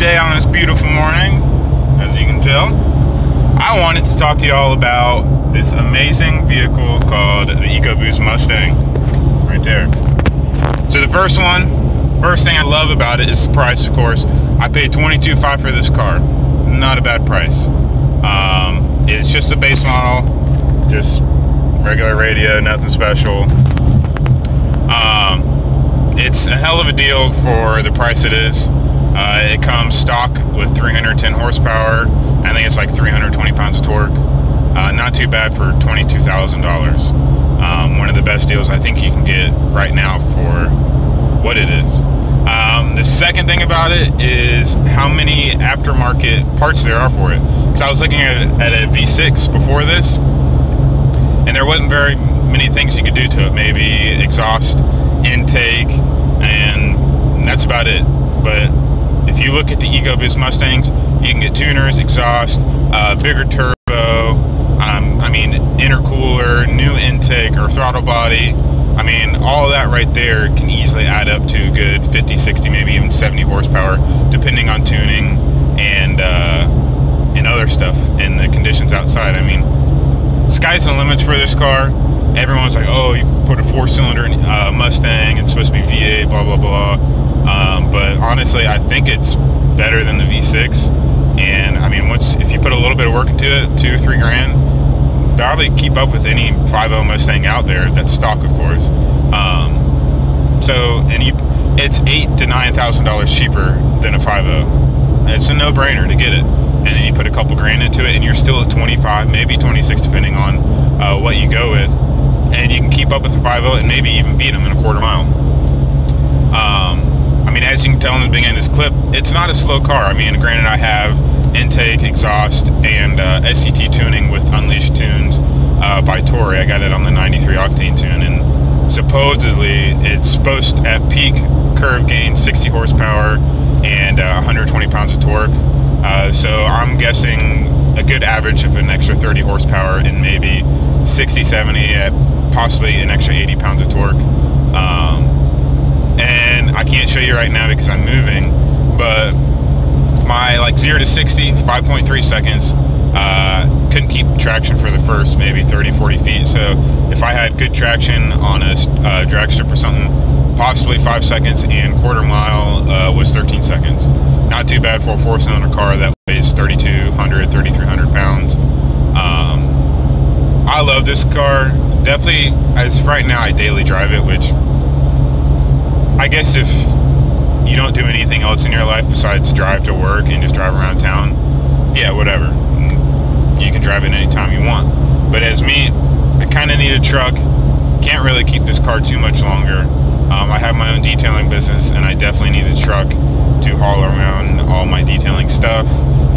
today on this beautiful morning, as you can tell. I wanted to talk to you all about this amazing vehicle called the Ecoboost Mustang, right there. So the first thing I love about it is the price, of course. I paid $22,500 for this car. Not a bad price. It's just a base model, just regular radio, nothing special. It's a hell of a deal for the price it is. It comes stock with 310 horsepower. I think it's like 320 pounds of torque. Not too bad for $22,000. One of the best deals I think you can get right now for what it is. The second thing about it is how many aftermarket parts there are for it. Because I was looking at a V6 before this, and there wasn't very many things you could do to it. Maybe exhaust, intake, and that's about it. But if you look at the Ecoboost Mustangs, you can get tuners, exhaust, bigger turbo, I mean intercooler, new intake or throttle body. I mean, all that right there can easily add up to a good 50, 60, maybe even 70 horsepower, depending on tuning and other stuff and the conditions outside. I mean, sky's the limits for this car. Everyone's like, oh, you put a 4-cylinder Mustang, it's supposed to be V8, blah, blah, blah. But honestly, I think it's better than the V6. And I mean, if you put a little bit of work into it, $2 or $3 grand, probably keep up with any 5.0 Mustang out there. That's stock, of course. It's $8,000 to $9,000 cheaper than a 5.0. It's a no-brainer to get it. And then you put a couple grand into it, and you're still at 25, maybe 26, depending on what you go with. And you can keep up with the 5.0 and maybe even beat them in a quarter mile. I mean, as you can tell in the beginning of this clip, it's not a slow car. I mean, granted, I have intake, exhaust, and SCT tuning with Unleashed Tunes by Tory. I got it on the 93 octane tune, and supposedly it's supposed to, at peak curve gain, 60 horsepower and 120 pounds of torque. So I'm guessing a good average of an extra 30 horsepower and maybe 60, 70 at possibly an extra 80 pounds of torque. And I can't show you right now because I'm moving, but my 0 to 60, 5.3 seconds, couldn't keep traction for the first maybe 30, 40 feet. So if I had good traction on a drag strip or something, possibly 5 seconds, and quarter mile was 13 seconds. Not too bad for a 4-cylinder car that weighs 3,200, 3,300 pounds. I love this car. Definitely, as right now, I daily drive it, which I guess if you don't do anything else in your life besides drive to work and just drive around town, yeah, whatever. You can drive it anytime you want. But as me, I kind of need a truck. Can't really keep this car too much longer. I have my own detailing business, and I definitely need a truck to haul around all my detailing stuff,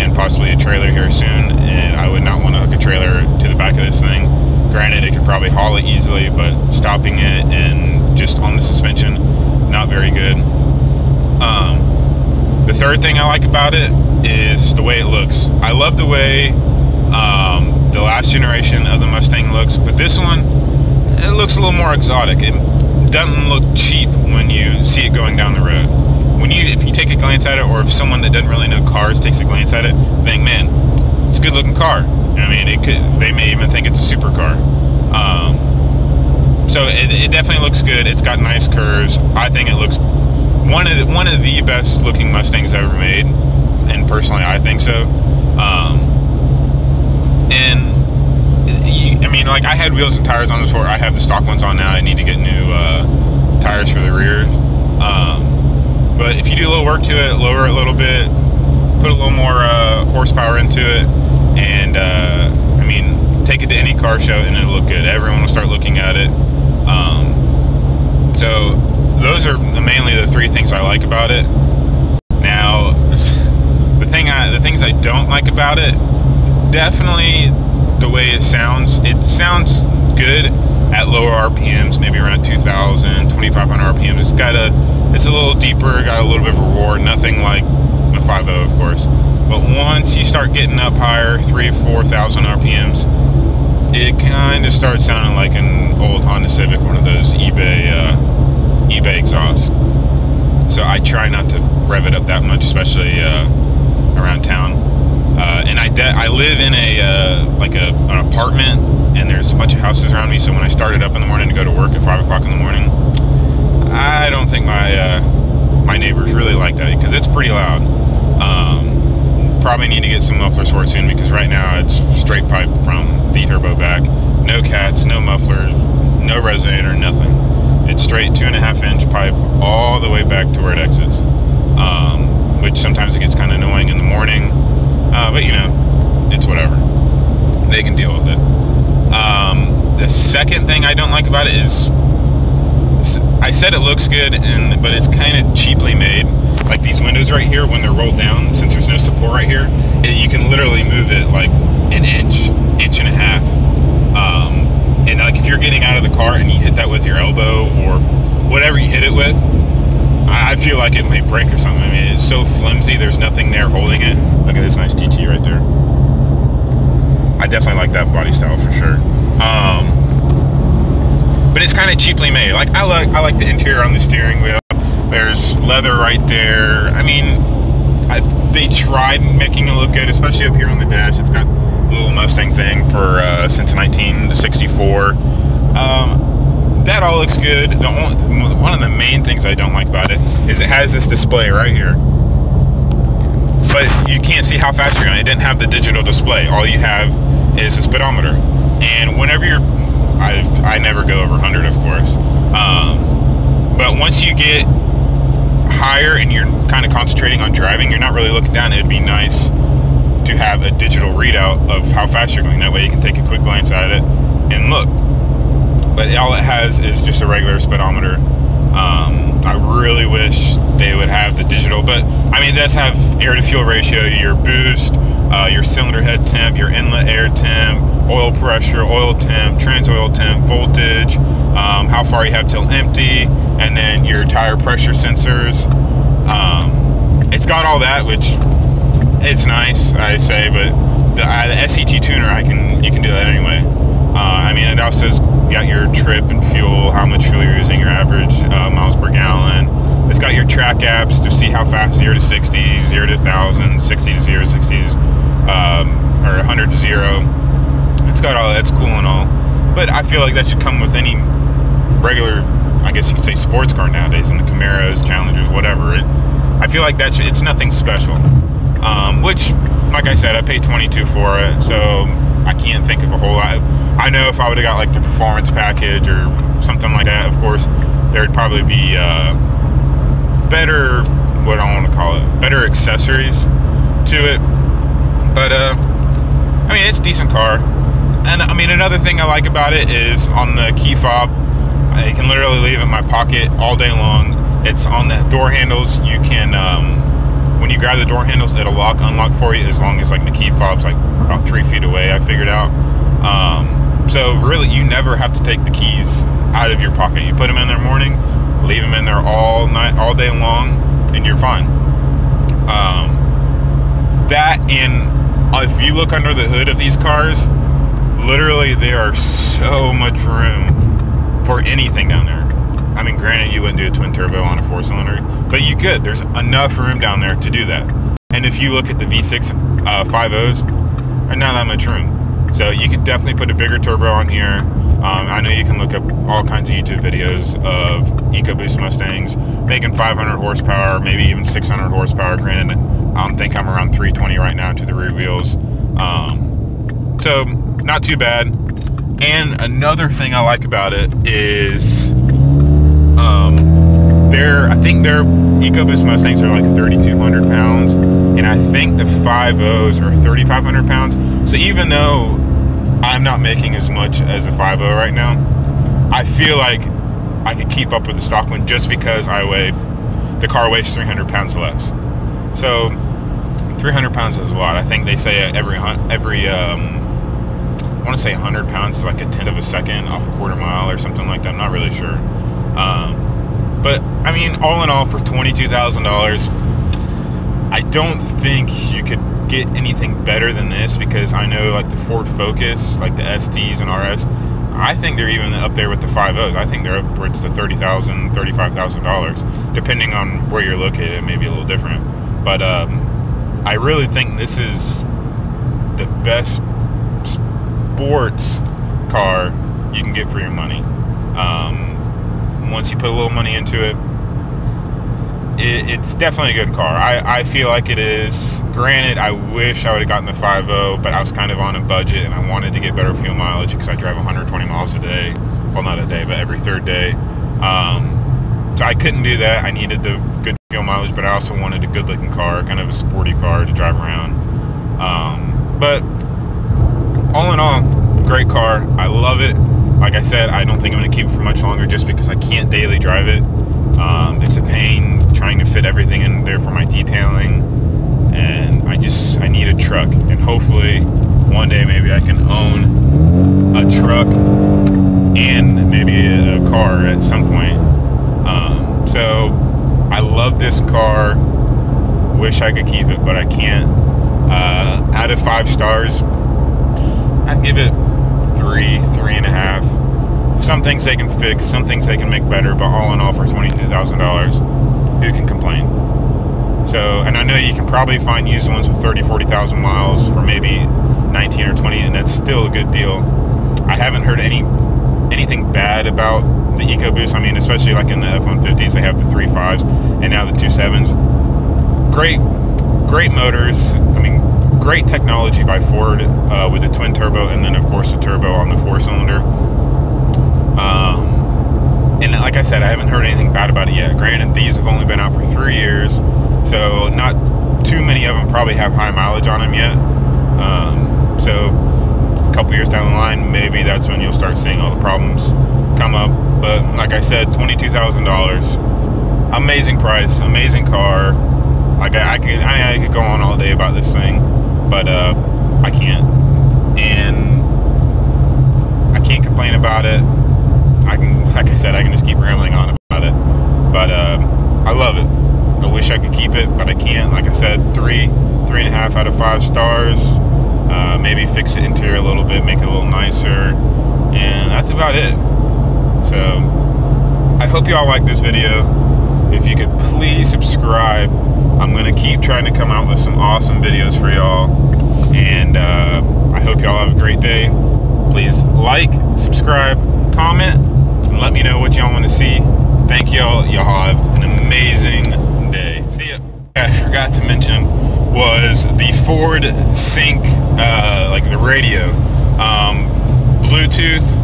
and possibly a trailer here soon. And I would not want to hook a trailer to the back of this thing. Granted, it could probably haul it easily, but stopping it and just on the suspension, not very good. The third thing I like about it is the way it looks. I love the way the last generation of the Mustang looks, but this one, it looks a little more exotic. It doesn't look cheap when you see it going down the road. If you take a glance at it, or if someone that doesn't really know cars takes a glance at it, think, man, it's a good looking car. I mean, they may even think it's a supercar. So it definitely looks good. It's got nice curves. I think it looks one of the best looking Mustangs ever made, and personally I think so. I had wheels and tires on this before. I have the stock ones on now. I need to get new tires for the rears. But if you do a little work to it, lower it a little bit, put a little more horsepower into it, and take it to any car show and it'll look good. Everyone will start looking at it. So those are mainly the three things I like about it. Now, the things I don't like about it, definitely the way it sounds. It sounds good at lower RPMs, maybe around 2,000, 2,500 RPMs. It's a little deeper, got a little bit of a roar, nothing like a 5.0, of course. But once you start getting up higher, 3,000 or 4,000 RPMs, it kind of starts sounding like an old Honda Civic, one of those eBay exhausts. so I try not to rev it up that much, especially around town. And I live in an apartment, and there's a bunch of houses around me, so when I started up in the morning to go to work at 5 o'clock in the morning, I don't think my neighbors really like that, because it's pretty loud. Probably need to get some mufflers for it soon, because right now it's straight pipe from the turbo back. No cats, no mufflers, no resonator, nothing. It's straight 2.5 inch pipe all the way back to where it exits, which sometimes it gets kind of annoying in the morning, but you know, it's whatever. They can deal with it. The second thing I don't like about it is, I said it looks good, but it's kind of cheaply made. Like these windows right here, when they're rolled down, since there's no support right here, you can literally move it like an inch and a half. And like if you're getting out of the car and you hit that with your elbow or whatever you hit it with, I feel like it might break or something. I mean, it's so flimsy, there's nothing there holding it. Look at this nice GT right there. I definitely like that body style for sure. But it's kind of cheaply made. Like I like the interior on the steering wheel. There's leather right there. I mean, they tried making it look good, especially up here on the dash. It's got a little Mustang thing for since 1964. That all looks good. One of the main things I don't like about it is it has this display right here, but you can't see how fast you're going. It didn't have the digital display. All you have is a speedometer, and whenever I never go over 100, of course, but once you get higher and you're kind of concentrating on driving, you're not really looking down. It'd be nice to have a digital readout of how fast you're going. That way you can take a quick glance at it and look. But all it has is just a regular speedometer. I really wish they would have the digital, but I mean, it does have air to fuel ratio, your boost, your cylinder head temp, your inlet air temp, oil pressure, oil temp, trans oil temp, voltage, how far you have till empty, and then your tire pressure sensors. It's got all that, which it's nice, I say, but the SCT tuner, you can do that anyway. I mean, it also got your trip and fuel, how much fuel you're using, your average miles per gallon. It's got your track apps to see how fast 0 to 60, 0 to 1,000, 60 to 0, 60s, or 100 to 0. It's got all that's cool and all, but I feel like that should come with any regular, I guess you could say, sports car nowadays, in the Camaros, Challengers, whatever. I feel like it's nothing special. Which, like I said, I paid $22 for it, so I can't think of a whole lot. I know if I would have got like the performance package or something like that, of course, there'd probably be better, what I want to call it, better accessories to it. But I mean, it's a decent car. And I mean, another thing I like about it is on the key fob, I can literally leave it in my pocket all day long. It's on the door handles. You can, when you grab the door handles, it'll lock, unlock for you, as long as like the key fob's like about 3 feet away, I figured out. So really, you never have to take the keys out of your pocket. You put them in there morning, leave them in there all night, all day long, and you're fine. That, and if you look under the hood of these cars, literally there are so much room for anything down there. I mean, granted, you wouldn't do a twin turbo on a 4-cylinder, but you could. There's enough room down there to do that. And if you look at the V6 5.0s, there's not that much room. So you could definitely put a bigger turbo on here. I know you can look up all kinds of YouTube videos of Ecoboost Mustangs making 500 horsepower, maybe even 600 horsepower. Granted, I think I'm around 320 right now to the rear wheels. So not too bad. And another thing I like about it is I think their Ecoboost Mustangs are like 3,200 pounds, and I think the 5.0s are 3,500 pounds. So even though I'm not making as much as a 5.0 right now, I feel like I could keep up with the stock one just because the car weighs 300 pounds less. So 300 pounds is a lot. I think they say every I want to say 100 pounds is like a tenth of a second off a quarter mile or something like that. I'm not really sure. But I mean, all in all, for $22,000, I don't think you could get anything better than this, because I know like the Ford Focus, like the STs and RS, I think they're even up there with the 5.0s. I think they're upwards to $30,000, $35,000. Depending on where you're located, it may be a little different. But I really think this is the best sports car you can get for your money. Once you put a little money into it, it's definitely a good car. I feel like it is. Granted, I wish I would have gotten the 5.0, but I was kind of on a budget and I wanted to get better fuel mileage because I drive 120 miles a day. Well, not a day, but every third day. So I couldn't do that. I needed the good fuel mileage, but I also wanted a good-looking car, kind of a sporty car to drive around. But all in all, great car. I love it. Like I said, I don't think I'm going to keep it for much longer just because I can't daily drive it. It's a pain trying to fit everything in there for my detailing, and I need a truck, and hopefully one day maybe I can own a truck and maybe a car at some point. So I love this car. Wish I could keep it, but I can't. Out of 5 stars, I'd give it 3.5. Some things they can fix, some things they can make better, but all in all, for $22,000, who can complain? So, and I know you can probably find used ones with 30-40,000 miles for maybe 19 or 20, and that's still a good deal. I haven't heard anything bad about the Ecoboost. I mean, especially like in the F-150s, they have the 3.5s and now the 2.7s. Great motors. I mean, great technology by Ford with the twin turbo, and then of course the turbo on the 4-cylinder. And like I said, I haven't heard anything bad about it yet. Granted, these have only been out for 3 years, so not too many of them probably have high mileage on them yet. So a couple years down the line, maybe that's when you'll start seeing all the problems come up. But like I said, $22,000, amazing price, amazing car. Like I could go on all day about this thing, but I can't, and I can't complain about it. Like I said, I can just keep rambling on about it, but I love it. I wish I could keep it, but I can't. Like I said, 3.5 out of 5 stars. Maybe fix the interior a little bit, make it a little nicer, and that's about it. So I hope y'all like this video. If you could please subscribe. I'm going to keep trying to come out with some awesome videos for y'all, and I hope y'all have a great day. Please like, subscribe, comment, and let me know what y'all want to see. Thank y'all. Y'all have an amazing day. See ya. I forgot to mention was the Ford Sync, like the radio, Bluetooth.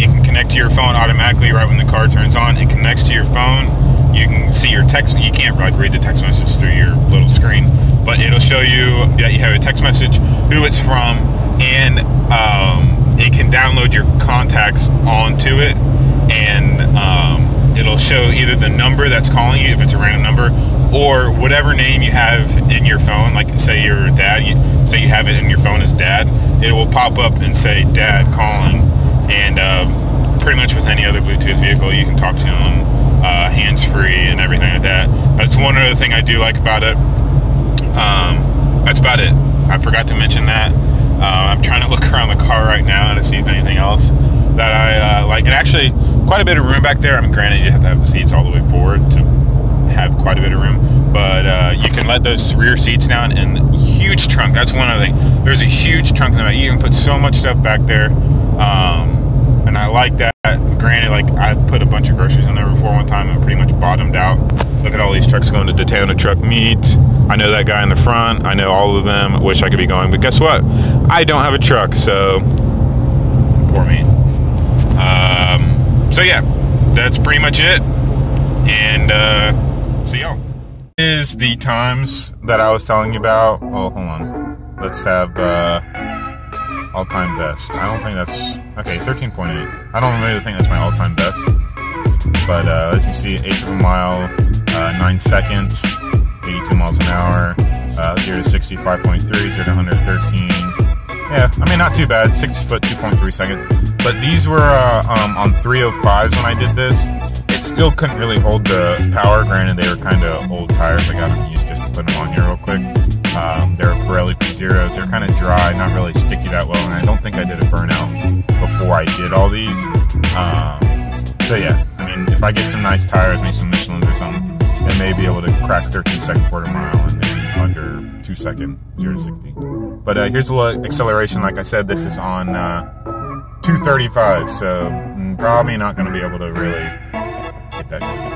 You can connect to your phone automatically right when the car turns on. It connects to your phone. You can see your text. You can't like read the text message through your little screen, but it'll show you that you have a text message, who it's from, and it can download your contacts onto it, and it'll show either the number that's calling you, if it's a random number, or whatever name you have in your phone. Like say you're dad, say you have it in your phone as dad, it will pop up and say dad calling. And pretty much with any other Bluetooth vehicle, you can talk to them hands-free and everything like that. That's one other thing I do like about it. That's about it. I forgot to mention that. I'm trying to look around the car right now to see if anything else that I like. And actually, quite a bit of room back there. I mean, granted, you have to have the seats all the way forward to have quite a bit of room, but you can let those rear seats down, and huge trunk. That's one other thing. There's a huge trunk in the back. You can put so much stuff back there. And I like that. Granted, like I put a bunch of groceries in there before one time and pretty much bottomed out. Look at all these trucks going to Daytona Truck Meet. I know that guy in the front. I know all of them. I wish I could be going, but guess what? I don't have a truck, so poor me. So yeah, that's pretty much it. And see y'all. Is the times that I was telling you about? Oh, hold on. Let's have all-time best. I don't think that's okay. 13.8. I don't really think that's my all-time best. But as you see, 1/8 of a mile, 9 seconds, 82 miles an hour, 0 to 60, 5.3, 0 to 113. Yeah, I mean, not too bad. 60 foot, 2.3 seconds. But these were on 305s when I did this. It still couldn't really hold the power. Granted, they were kind of old tires. I got them used just to put them on here real quick. They're Pirelli P0s. They're kind of dry, not really sticky that well, and I don't think I did a burnout before I did all these. So yeah, I mean, if I get some nice tires, maybe some Michelins or something, it may be able to crack 13-second quarter-mile in under 2 seconds, 0 to 60. But here's a little acceleration. Like I said, this is on 235, so probably not going to be able to really get that good.